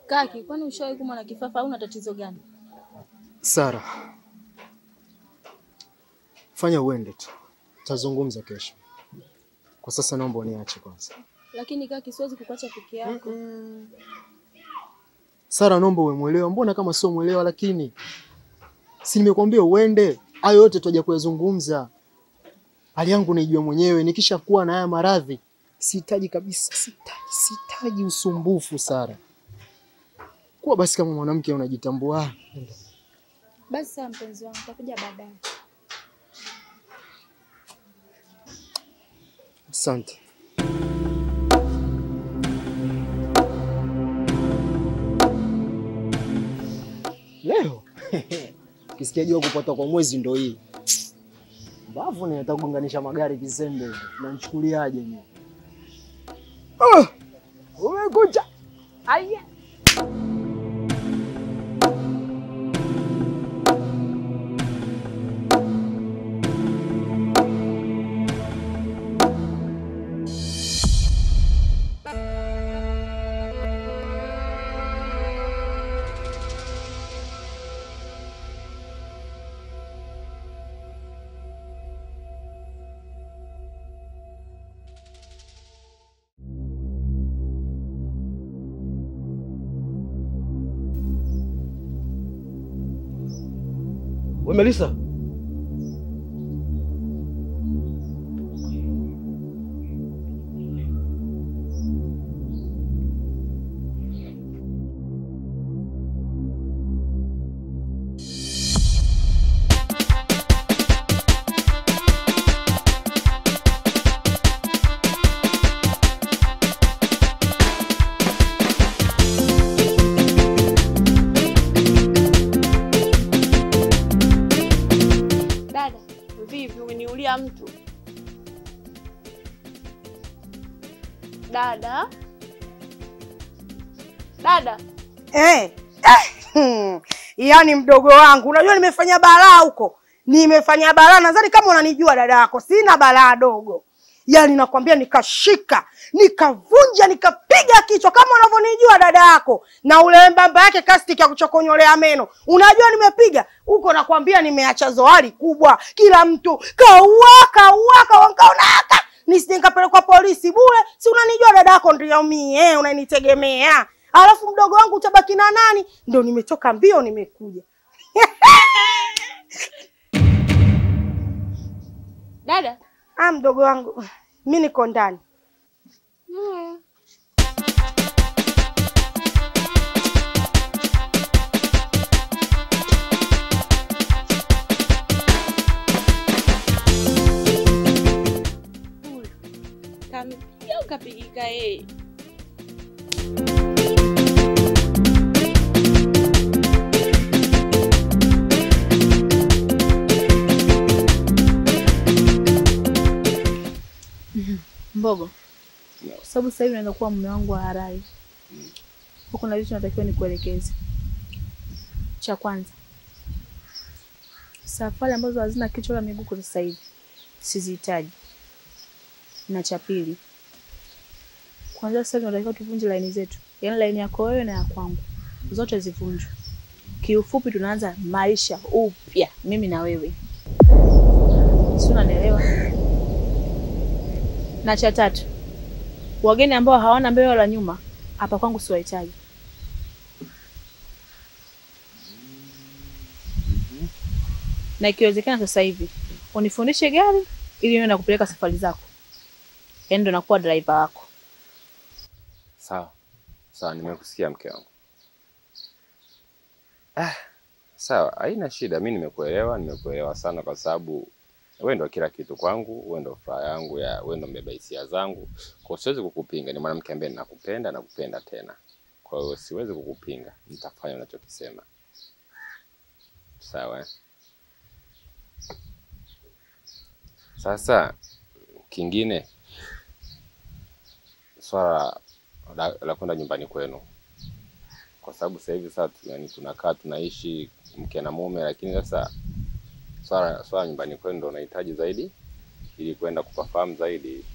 Kaki, kwani ushawahi kumwa na kifafa au una tatizo gani? Sara, fanya uende tu. Tazungumza kesho. Kwa sasa naomba uniache kwanza. Lakini Kaki, siwezi kukuacha peke yako. Sara, naomba uwe mwelewa. Mbona kama sio mwelewa lakini? Si nimekwambia uende. Hayo yote tutaje kuyazungumza. Hali yangu naijua mwenyewe, nikishakuwa na haya maradhi sihitaji kabisa, sihitaji usumbufu Sara. Kuwa basi kama mwanamke unajitambua. Basi sawa mpenzi wangu, tutakuja baadaye. Asante. Leo kisikia jua kupata kwa mwezi ndo hii. Bavu ni nataka kuunganisha magari kizembe. Unanichukuliaje mimi? Umekuja. Aya. Wewe Melissa? Mtu dada Yaani mdogo wangu, unajua nimefanya balaa huko. Nimefanya balaa, nadhani kama unanijua dada yako, sina balaa dogo. Yaani nakwambia nikashika, nikavunja, nikapiga kichwa kama unavyonijua dada yako. Na ule mbamba yake kastiki ya kuchokonyolea meno. Unajua nimepiga huko, nakwambia nimeacha zoali kubwa. Kila mtu kauaka wakaonaka. Nisije nikapelekwa polisi bure. Si unanijua dada yako ndio mimi, unanitegemea. Alafu mdogo wangu utabaki na nani? Ndio nimetoka mbio nimekuja. Dada, mdogo wangu, mimi niko ndani. Kamepiga ukapigika yeye. Mbogo. Kwa sababu sasa hivi naenda kuwa mume wangu wa halali. Huko na vitu natakiwa nikuelekeze. Cha kwanza, safari ambazo hazina kichwa wala miguu kwa sasa hivi sizihitaji. Na cha pili, kwanza sasa tunatakiwa tuvunje laini zetu. Yaani laini yako wewe na ya kwangu zote zivunjwe. Kiufupi tunaanza maisha upya mimi na wewe. Si unanielewa? Na cha tatu, wageni ambao hawana mbele wala nyuma hapa kwangu siwahitaji. Na ikiwezekana sasa hivi unifundishe gari ili niwe nakupeleka safari zako. Yaani ndo nakuwa driver wako. Sawa. Sawa, nimekusikia mke wangu. Sawa, haina shida. Mimi nimekuelewa sana kwa sababu wewe ndo kila kitu kwangu, wewe ndo furaha yangu, wewe ndo mbeba hisia zangu. Kwa siwezi kukupinga, ni mwanamke ambaye nakupenda tena. Kwa hiyo siwezi kukupinga, nitafanya unachokisema. Sawa. Sasa kingine swala la kwenda nyumbani kwenu. Kwa sababu sasa hivi tunakaa tunaishi mke na mume, lakini sasa swala nyumbani kwenu ndo nahitaji zaidi ili kwenda kupafahamu zaidi.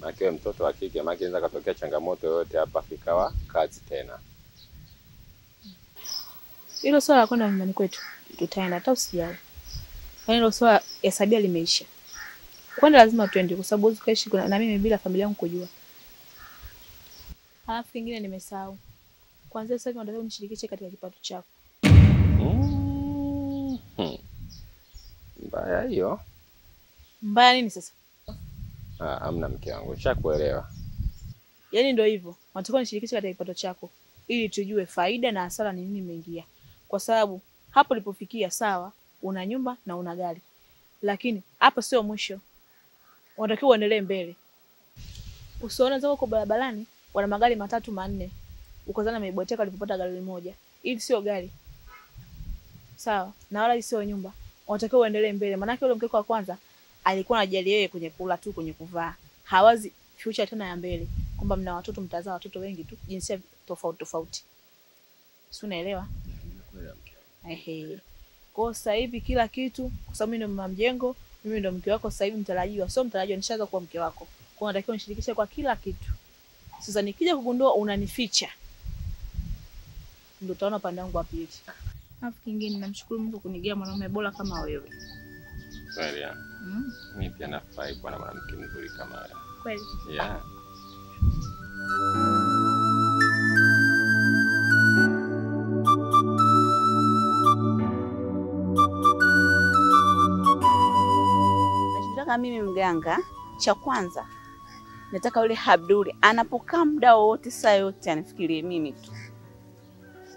akiwe mtoto wa kike, maana inaweza katokea changamoto yoyote hapa ikawa kazi tena. Hilo swala la kwenda nyumbani kwetu tutaenda, hata usijali. Yaani hilo swala hesabia limeisha. Kwenda lazima tuende kwa sababu huwezi kuishi na mimi bila familia yangu kujua. Alafu kingine nimesahau. Kwanza sasa hivi nataka unishirikishe katika kipato chako. Mbaya hiyo. Mbaya nini sasa? Hamna mke wangu, nishakuelewa. Yaani ndio hivyo. Unataka unishirikishe katika kipato chako ili tujue faida na hasara ni nini imeingia. Kwa sababu hapo ulipofikia sawa, una nyumba na una gari. Lakini hapa sio mwisho. Unatakiwa uendelee mbele. Usione zako kwa barabarani wana magari 3 4. Ukazana meiboteka alipopata gari moja. Ili sio gari. Sawa, na wala sio nyumba. Unatakiwa uendelee mbele. Maana yule mkeko wa kwanza alikuwa anajali yeye kwenye kula tu, kwenye kuvaa. Hawazi future tena ya mbele. Kwamba mna watoto, mtazaa watoto wengi tu, jinsia tofauti tofauti. Si unaelewa? Ehe. Kwa sasa hivi kila kitu, kwa sababu mimi ndo mama mjengo, mimi ndo mke wako sasa hivi mtarajiwa. Sio mtarajiwa, nishaanza kuwa mke wako. Kwa hiyo unatakiwa unishirikishe kwa kila kitu. Sasa nikija kugundua unanificha, ndio utaona pande yangu wa pili. Alafu kingine namshukuru Mungu kunigea mwanaume bora kama wewe. Kweli ya. Mimi pia nafurahi kuwa na mwanamke mzuri kama wewe. Kweli? Yeah. Nachotaka mimi mganga, cha kwanza nataka yule Abduli anapokaa muda wote saa yote anifikirie mimi tu.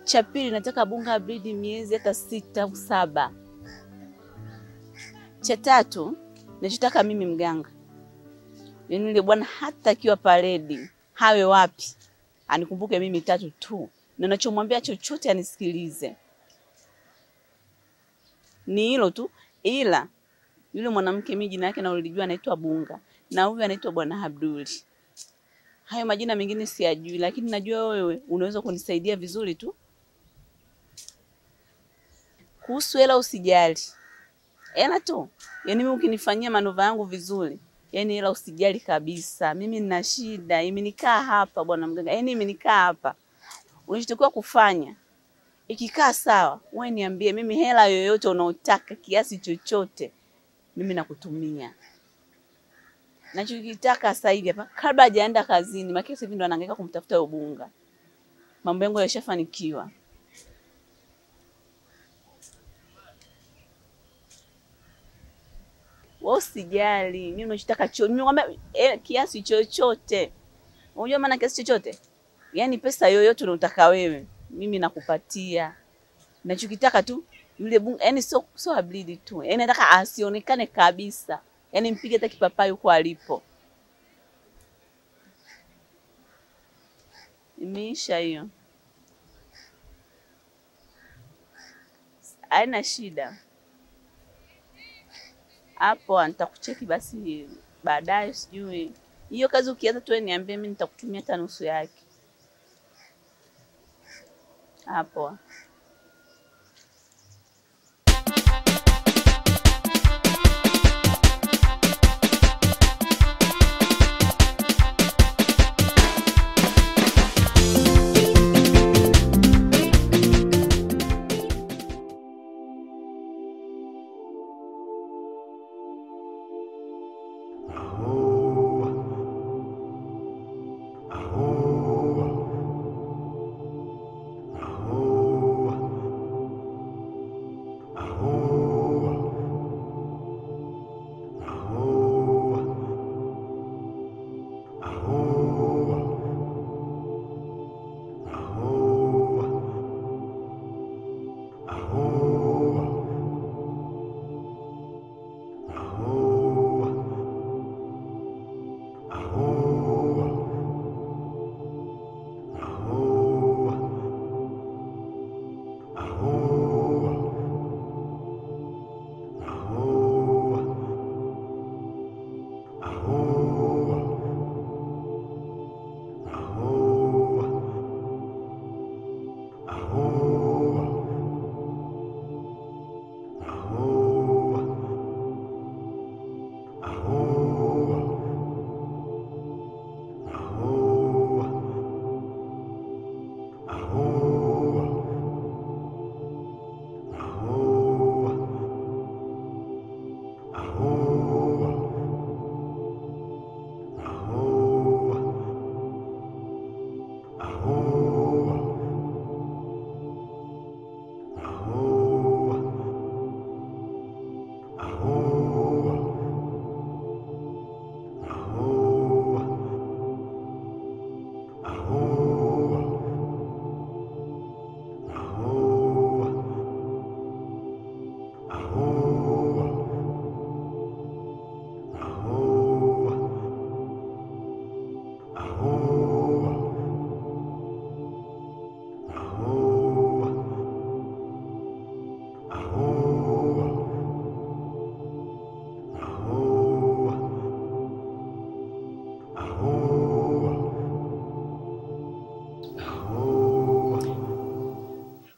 Cha pili nataka Bunga abridi miezi hata 6 au 7. Cha tatu nachotaka mimi mganga, yaani yule bwana hata akiwa paredi hawe wapi anikumbuke mimi 3 tu, na ninachomwambia chochote anisikilize. Ni hilo tu. Ila yule mwanamke mimi jina yake na ulijua anaitwa Bunga, na huyu anaitwa Bwana Abduli. Hayo majina mengine siyajui, lakini najua wewe unaweza kunisaidia vizuri tu. Kuhusu hela usijali. Hela tu. Yaani mimi ukinifanyia manova yangu vizuri, yaani hela usijali kabisa. Mimi nina shida, imenikaa hapa bwana mganga. Yaani imenikaa hapa. Unachotakiwa kufanya, ikikaa sawa, wewe niambie mimi hela yoyote unaotaka kiasi chochote mimi nakutumia. Nachokitaka sasa hivi hapa kabla hajaenda kazini, maana sasa hivi ndo anahangaika kumtafuta Bunga. Mambo yangu yashafanikiwa. Wewe usijali, mimi ninachotaka mimi ngombe kiasi chochote. Unajua maana kiasi chochote? Yaani pesa yoyote unataka wewe, mimi nakupatia. Ninachokitaka tu yule Bunga, yaani sio Abduli tu. Yaani nataka asionekane kabisa. Yaani mpige hata kipapai huko alipo. Imeisha hiyo. Haina shida. Hapo nitakucheki basi baadaye, sijui. Hiyo kazi ukianza tu niambie, mimi nitakutumia hata nusu yake. Hapo.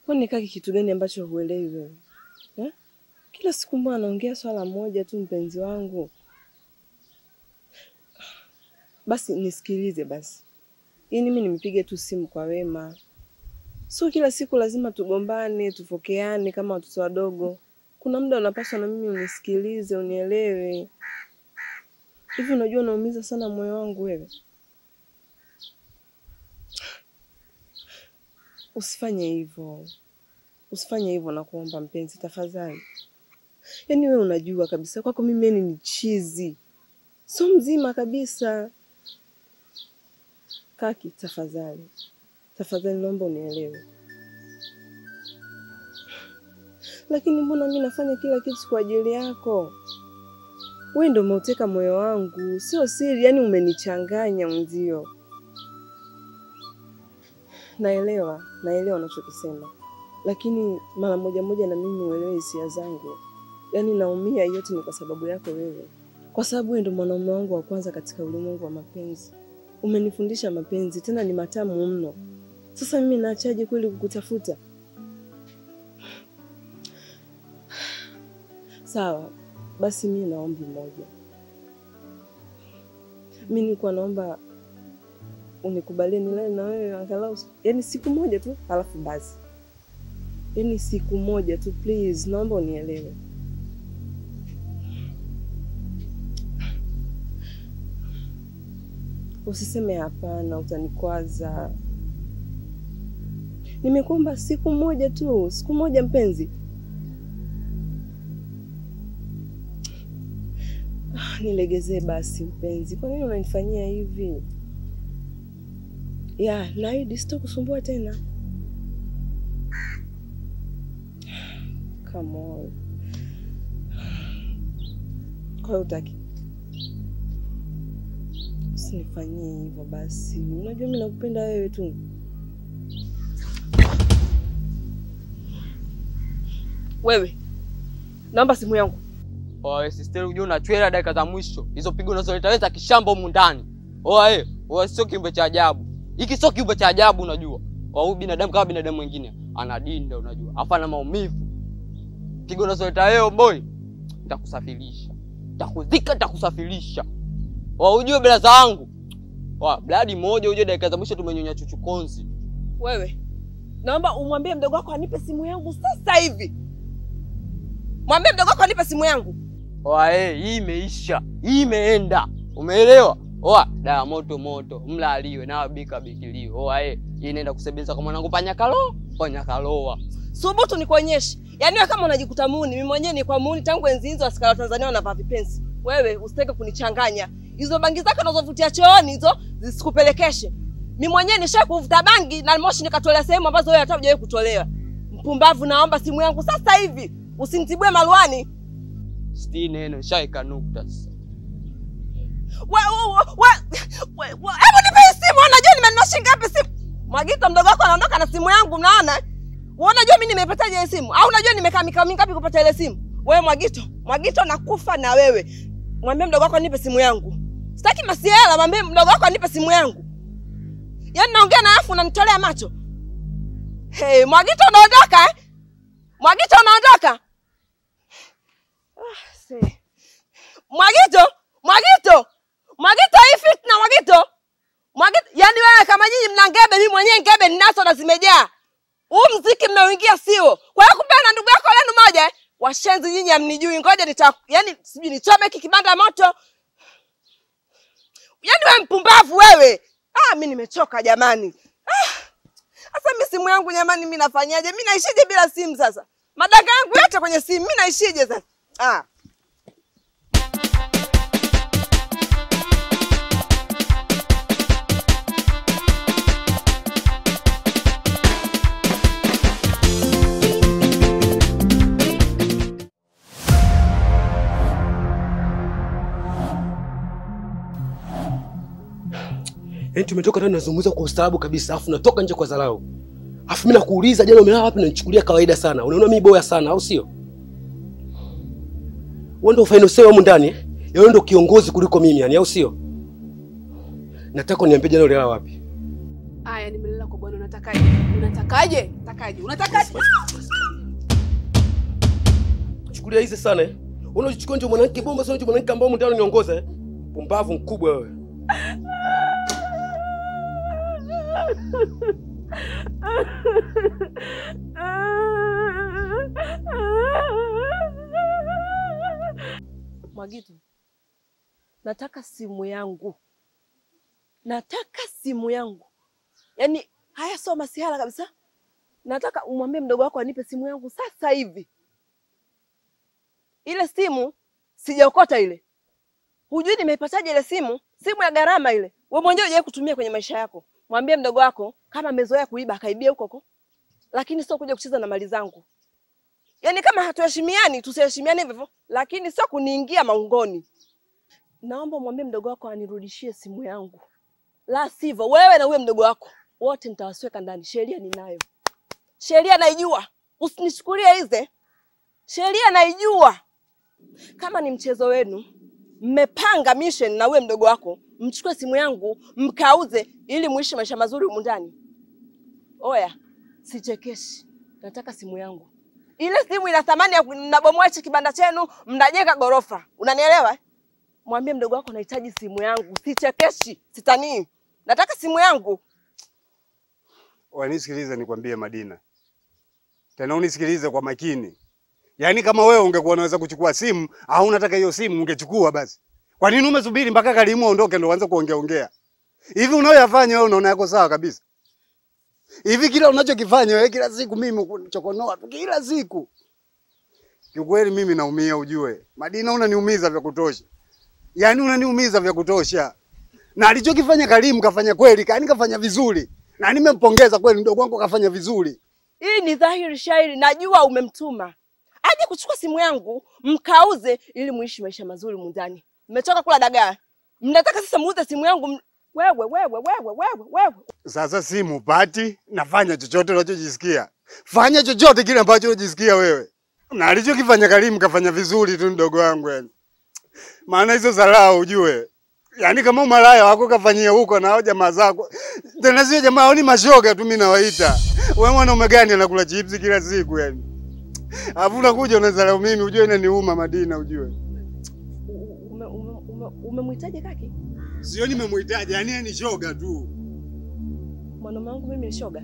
Kwani kaki kitu gani ambacho huelewi wewe? Kila siku mbona anaongea swala moja tu mpenzi wangu? Basi nisikilize basi. Mimi nimepige tu simu kwa wema. Sio kila siku lazima tugombane, tufokeane kama watoto wadogo. Kuna muda unapaswa na mimi unisikilize, unielewe. Hivi unajua unaumiza sana moyo wangu wewe. Usifanye hivyo. Usifanye hivyo nakuomba mpenzi tafadhali. Yaani wewe unajua kabisa kwako mimi ni chizi. Sio mzima kabisa. Kaki tafadhali. Tafadhali naomba unielewe. Lakini mbona mimi nafanya kila kitu kwa ajili yako? Wewe ndio umeuteka moyo wangu, sio siri, yani umenichanganya mzio. Naelewa unachokisema. Lakini mara moja na mimi uelewe hisia zangu. Yaani naumia yote ni kwa sababu yako wewe. Kwa sababu wewe ndio mwanaume wangu wa kwanza katika ulimwengu wa mapenzi. Umenifundisha mapenzi, tena ni matamu mno. Sasa mimi naachaje kweli kukutafuta? Sawa, basi mimi naomba moja. Mimi nilikuwa naomba unikubalie nilale na wewe angalau yani siku moja tu, alafu basi. Yani siku moja tu please, naomba unielewe. Usiseme hapana, utanikwaza. Nimekuomba siku moja tu, siku moja mpenzi. Nilegezee basi mpenzi. Kwa nini unanifanyia hivi? Naahidi sitakusumbua tena. Come on. Kwa hiyo utaki. Usinifanyie hivyo basi. Unajua mimi nakupenda wewe tu. Wewe. Naomba simu yangu. Oe sister, unajua unachwela dakika za mwisho. Hizo pigo unazoleta kishamba humu ndani. Oe sio kiumbe cha ajabu. Hiki sio kiumbe cha ajabu unajua. Huyu binadamu kama binadamu mwingine anadinda unajua. Afa na maumivu. Pigo unazoleta wewe boy. Nitakusafirisha. Nitakuzika nitakusafirisha. Unajua brother wangu. Bladi moja uje dakika za mwisho tumenyonya chuchukonzi. Wewe. Naomba umwambie mdogo wako anipe simu yangu sasa hivi. Mwambie mdogo wako anipe simu yangu. Hii imeisha. Hii imeenda. Umeelewa? Dawa moto mlaliwe na bika bikiliwe. Hii inaenda kusebeza kwa mwanangu panyakaloa. Subutu nikuonyeshe. Yaani wewe kama unajikuta muuni, mimi mwenyewe ni kwa muuni tangu enzi hizo askari wa Tanzania wanavaa vipensi. Wewe usitake kunichanganya. Hizo bangi zako unazovutia chooni hizo zisikupelekeshe. Mimi mwenyewe nishakuvuta bangi na moshi nikatolea sehemu ambazo wewe hata hujawahi kutolewa. Mpumbavu, naomba simu yangu sasa hivi. Usinitibue maluani. Sti neno shaika nukta. Hebu nipe simu, unajua nimenunua shilingi ngapi simu? Mwagito mdogo wako anaondoka na simu yangu mnaona? Wewe unajua mimi nimepataje ile simu? Au unajua nimekaa mikao mingapi kupata ile simu? Wewe Mwagito nakufa na wewe. Mwambie mdogo wako anipe simu yangu. Sitaki masiala, mwambie mdogo wako anipe simu yangu. Yaani naongea na afu unanitolea macho. Mwagito unaondoka Mwagito unaondoka? Mwagito hii fitna Mwagito. Yaani wewe kama nyinyi mna ngebe, mimi mwenyewe ngebe ninazo na zimejaa. Huu mziki mmeuingia sio. Kwa hiyo kumbe na ndugu yako lenu moja washenzi nyinyi hamnijui. Ngoja yaani sijui nichome kibanda moto. Yaani wewe mpumbavu wewe. Mimi nimechoka jamani. Sasa mimi simu yangu jamani mimi nafanyaje? Mimi naishije bila simu sasa? Madanga yangu yote kwenye simu, mimi naishije sasa? Yaani tumetoka tena tunazungumza kwa ustaarabu kabisa, afu natoka nje kwa dharau. Afu mimi nakuuliza jana umelala wapi, unanichukulia kawaida sana. Unaona mimi boya sana au sio? Wewe ndio final say huko ndani eh? Wewe ndio kiongozi kuliko mimi yani au sio? Nataka uniambie jana ulilala wapi? Aya, nimelala kwa bwana. Unatakaje? Unatakaje? Unatakaje? Unatakaje? Chukulia hizi sana eh? Unajichukua nje mwanamke bomba sana, nje mwanamke ambao mndani niongoza eh? Pumbavu mkubwa wewe. Mwagito, nataka simu yangu. Nataka simu yangu. Yaani haya sio masihala kabisa. Nataka umwambie mdogo wako anipe simu yangu sasa hivi. Ile simu sijaokota ile. Hujui nimeipataje ile simu? Simu ya gharama ile. Wewe mwenyewe hujawahi kutumia kwenye maisha yako. Mwambie mdogo wako kama amezoea kuiba akaibia huko. Lakini sio kuja kucheza na mali zangu. Yaani kama hatuheshimiani, tusiheshimiane hivyo, lakini sio kuniingia maungoni. Naomba mwambie mdogo wako anirudishie simu yangu. La sivyo wewe na huyo mdogo wako wote nitawasweka ndani. Sheria ninayo. Sheria naijua. Usinichukulie hize. Sheria naijua. Kama ni mchezo wenu, mmepanga mission na huyo mdogo wako, mchukue simu yangu, mkauze ili muishi maisha mazuri humu ndani. Oya, sichekeshi. Nataka simu yangu. Ile simu ina thamani ya mnabomoa hichi kibanda chenu, mnajenga gorofa. Unanielewa? Mwambie mdogo wako nahitaji simu yangu. Sichekeshi, sitanii. Nataka simu yangu. Wanisikilize nikwambie Madina. Tena unisikilize kwa makini. Yaani kama wewe ungekuwa unaweza kuchukua simu au unataka hiyo simu ungechukua basi. Kwa nini umesubiri mpaka Karimu aondoke ndio uanze kuongea? Hivi unayoyafanya wewe unaona yako sawa kabisa? Hivi kila unachokifanya wewe kila siku mimi kuchokonoa tu kila siku. Kiukweli mimi naumia ujue. Madina unaniumiza vya kutosha. Yaani unaniumiza vya kutosha. Na alichokifanya Karimu kafanya kweli, yaani kafanya vizuri. Na nimempongeza kweli mdogo wangu kafanya vizuri. Hii ni dhahiri shairi, najua umemtuma. Aje kuchukua simu yangu, mkauze ili muishi maisha mazuri mundani. Mmetoka kula dagaa. Mnataka sasa muuze simu yangu. Wewe. Sasa simu pati, nafanya chochote unachojisikia. Fanya chochote kile ambacho unajisikia wewe. Na alichokifanya Karimu kafanya vizuri tu mdogo wangu yani. Maana hizo dharau ujue. Yaani kama umalaya wako kafanyia huko na hao jamaa zako. Tena sio jamaa hao ni mashoga tu mimi nawaita. Wewe mwanaume gani anakula chips kila siku yani? Alafu unakuja unadharau mimi ujue inaniuma Madina ujue. Umemhitaji kaki? Sio nimemhitaji, yani ni shoga tu. Mwanaume wangu mimi ni shoga?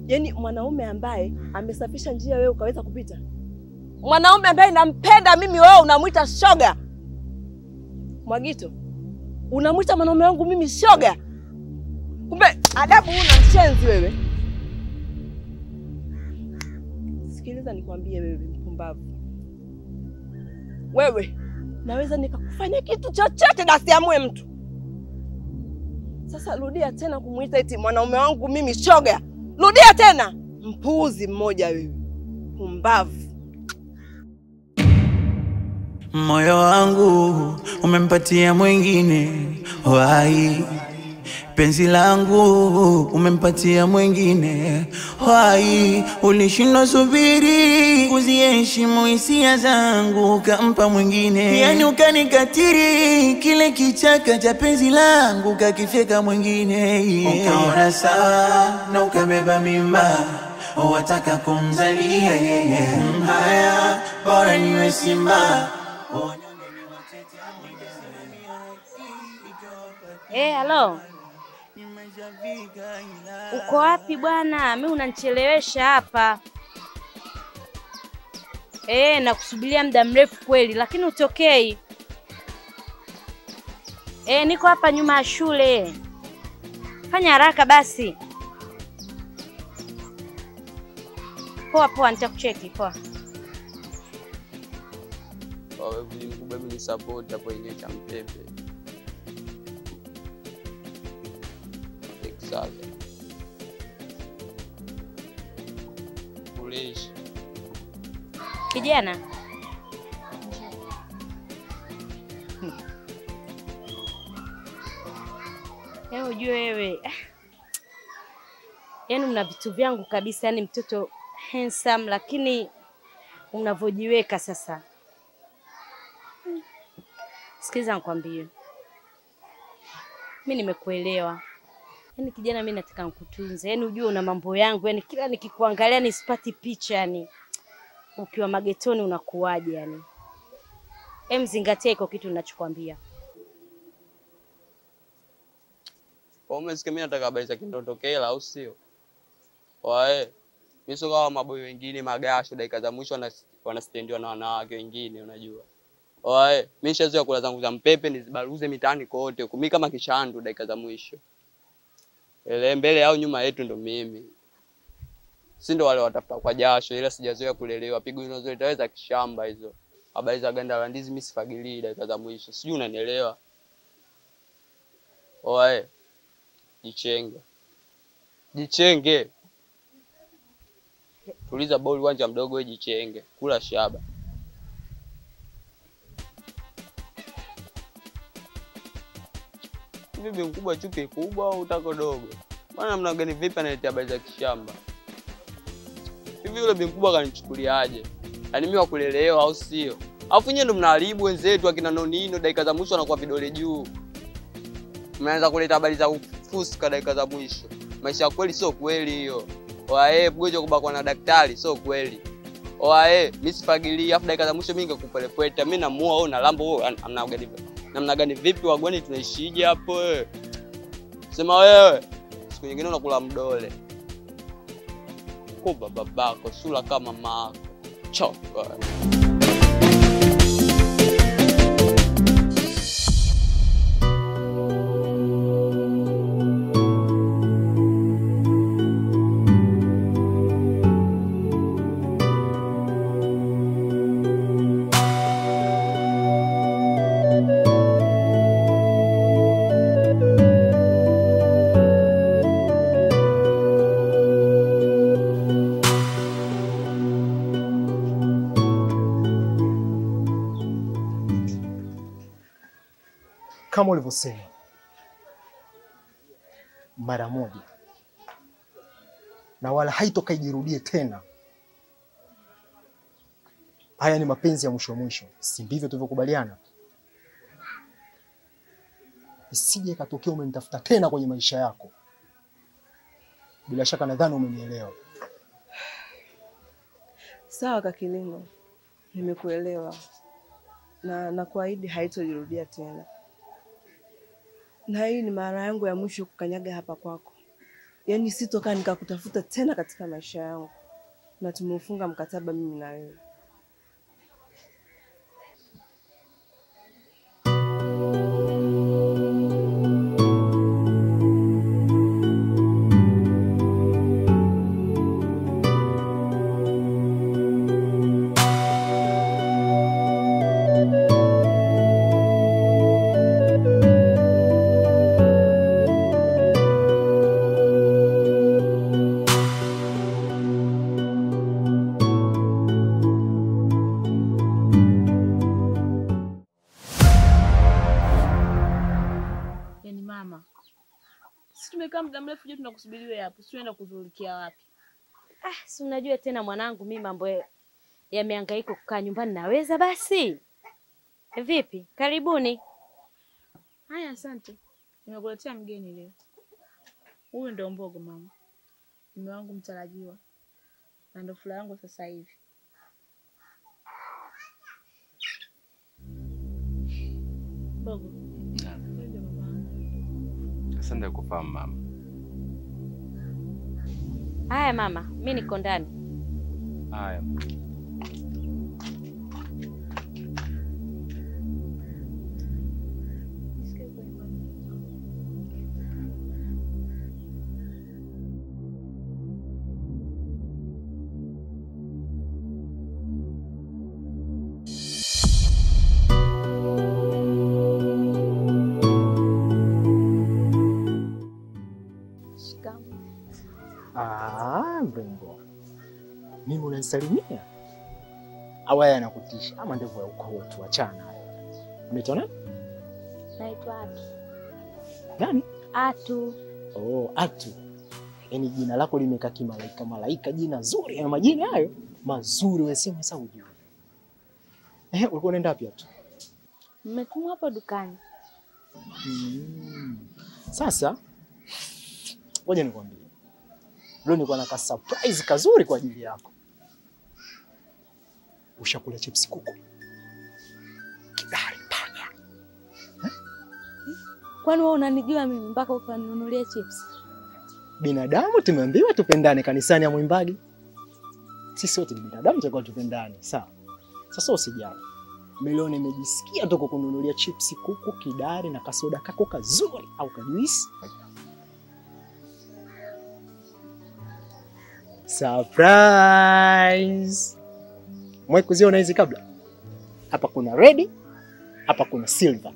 Yaani mwanaume ambaye amesafisha njia wewe ukaweza kupita. Mwanaume ambaye nampenda mimi wewe unamuita shoga. Mwagito, unamuita mwanaume wangu mimi shoga? Kumbe adabu una mshenzi wewe. Sikiliza nikwambie wewe mpumbavu. Wewe naweza nikakufanya kitu chochote na siamue mtu. Sasa rudia tena kumuita eti mwanaume wangu mimi shoga. Rudia tena. Mpuuzi mmoja wewe. Pumbavu. Moyo wangu umempatia mwingine, wai. Penzi langu umempatia mwingine, wai. Ulishindwa subiri kuziheshimu hisia zangu kampa mwingine. Yani ukanikatiri kile kichaka cha penzi langu kakifeka mwingine. Ukaona sawa na ukabeba mimba, wataka kumzalia yeye. Haya bora niwe simba. Halo. Uko wapi bwana? Mimi unanichelewesha hapa. Nakusubiria muda mrefu kweli, lakini utokei. Niko hapa nyuma ya shule. Fanya haraka basi. Poa, nitakucheki, poa. Wewe mkubwa mimi support hapo yenyewe cha Mpembe. Exactly. Police. Kijana. Yaani ujue wewe. Yaani una vitu vyangu kabisa, yaani mtoto handsome lakini unavyojiweka sasa. Sikiza nikwambie. Mimi nimekuelewa. Yaani kijana mimi nataka nikutunze. Yaani ujue una mambo yangu, yaani kila nikikuangalia nisipati picha yani. Ukiwa magetoni unakuaje yani? Zingatia iko kitu ninachokwambia. Umesikia mimi nataka habari za kindondokela au sio? Wae. Mimi sio kama maboy wengine magasho dakika za mwisho wanastendiwa na wanawake wengine unajua. Wae, mimi nishazoea kula zangu za mpepe nizibaruze mitaani kote. Kumi kama kishandu dakika za mwisho. Ele mbele au nyuma yetu ndo mimi. Si ndo wale watafuta kwa jasho ila sijazoea kulelewa. Pigo hizo itaweza kishamba hizo. Habari za ganda la ndizi mimi sifagilii dakika za mwisho. Sijui unanielewa. Wae. Jichenge. Jichenge. Tuliza boli uwanja mdogo wewe jichenge. Kula shaba. Bibi mkubwa chupi kubwa au utako dogo? Maana mna gani vipi analetea habari za kishamba? Hivi yule bibi mkubwa kanichukuliaje? Yaani mimi wakulelewa au sio? Alafu nyinyi ndo mnaharibu wenzetu akina Nonino dakika za mwisho anakuwa vidole juu. Mnaanza kuleta habari za ufuska dakika za mwisho. Maisha kweli sio kweli hiyo. Oae mgonjwa kubakwa na daktari sio kweli. Oae mimi sifagilii afu dakika za mwisho mimi ngekupelepweta. Mimi namuoa wewe na lambo wewe namna gani vipi wagwani tunaishije hapo wewe? Sema wewe. Siku nyingine unakula mdole. Kwa babako sura kama mama. Choka. Kama ulivyosema mara moja na wala haitoka ijirudie tena. Haya ni mapenzi ya mwisho mwisho, si ndivyo tulivyokubaliana? Isije katokea umenitafuta tena kwenye maisha yako. Bila shaka nadhani umenielewa. Sawa Kakilingo, nimekuelewa na nakuahidi haitojirudia tena. Na hii ni mara yangu ya mwisho kukanyaga hapa kwako. Yaani sitoka nikakutafuta tena katika maisha yangu. Na tumefunga mkataba mimi na wewe. Tumekaa muda mrefu je tunakusubiri wewe hapo. Sienda kuzulikia wapi? Si unajua tena mwanangu mimi mambo yamehangaika kukaa nyumbani naweza basi. Vipi? Karibuni. Haya asante. Nimekuletea mgeni leo. Huyu ndio Mbogo mama. Mume wangu mtarajiwa. Na ndio furaha yangu sasa hivi. Mbogo. Asante kufahamu mama. Haya mama, mimi niko ndani. Haya. Mrembo. Mimi unanisalimia? Awaya anakutisha ama ndivyo ya ukoo tu achana. Unaitwa nani? Naitwa Aki. Nani? Atu. Oh, Atu. Yaani jina lako limekaa kimalaika malaika, jina zuri. Na majina hayo mazuri wewe sema sasa ujue. Ulikuwa unaenda wapi Atu? Mmetumwa hapo dukani. Sasa ngoja nikwambie. Leo niko na ka surprise kazuri kwa ajili yako. Ushakula chips kuku? Kidari panya. Kwani wewe unanijua mimi mpaka ukaninunulia chips? Binadamu tumeambiwa tupendane kanisani ya Mwimbagi. Sisi wote ni binadamu tutakuwa tupendane, sawa? Sasa usijali. Leo nimejisikia tu kukununulia chips kuku, kidari na kasoda kako kazuri au kajuisi. Surprise! Mwe kuziona hizi kabla? Hapa kuna red, hapa kuna silver.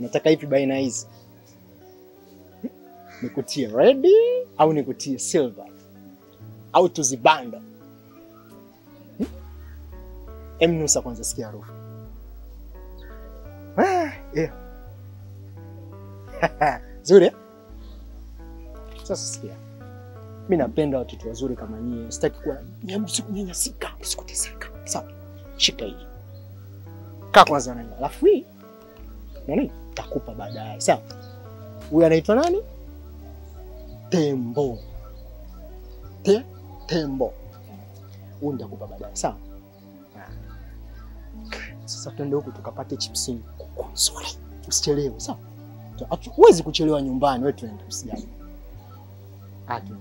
Nataka hivi baina hizi. Nikutie red au nikutie silver? Au tuzibanda? Nusa kwanza sikia harufu. Yeah. Zuri. Sasa sikia. Mimi napenda watoto wazuri kama nyinyi. Sitaki kuwa msikunyenyasika, msikuteseka. Sawa. Shika hii. Kaa kwanza nani? Alafu hii nani? Takupa baadaye. Sawa. Huyu anaitwa nani? Tembo. Tembo. Huyu nitakupa baadaye. Sawa. Sasa twende huko tukapate chips kuku nzuri. Usichelewe, sawa? Huwezi kuchelewa nyumbani, wewe twende usijali. Atu.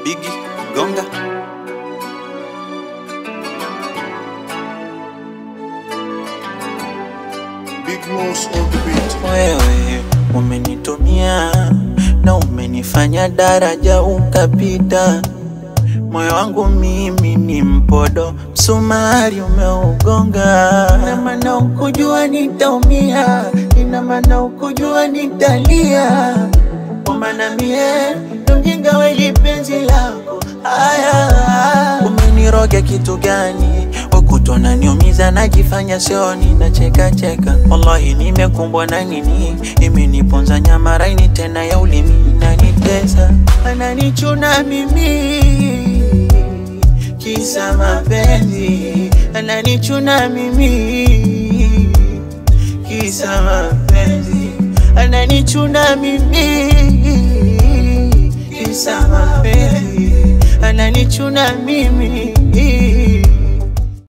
Biggie, gonga. Big Mouse on the beat. Wewe umenitumia na umenifanya daraja ukapita. Moyo wangu mimi ni mpodo, msumari umeugonga. Ina maana ukujua nitaumia, ina maana ukujua nitalia. Kwa maana mie mjinga wa penzi lako. Aya, umeniroga kitu gani? Ukutona niumiza najifanya sioni na cheka cheka. Wallahi nimekumbwa na nini? Imeniponza nyama raini tena ya ulimi inanitesa. Ananichuna mimi kisa mapenzi. Ananichuna mimi kisa mapenzi. Ananichuna mimi kisa mapenzi. Ananichuna mimi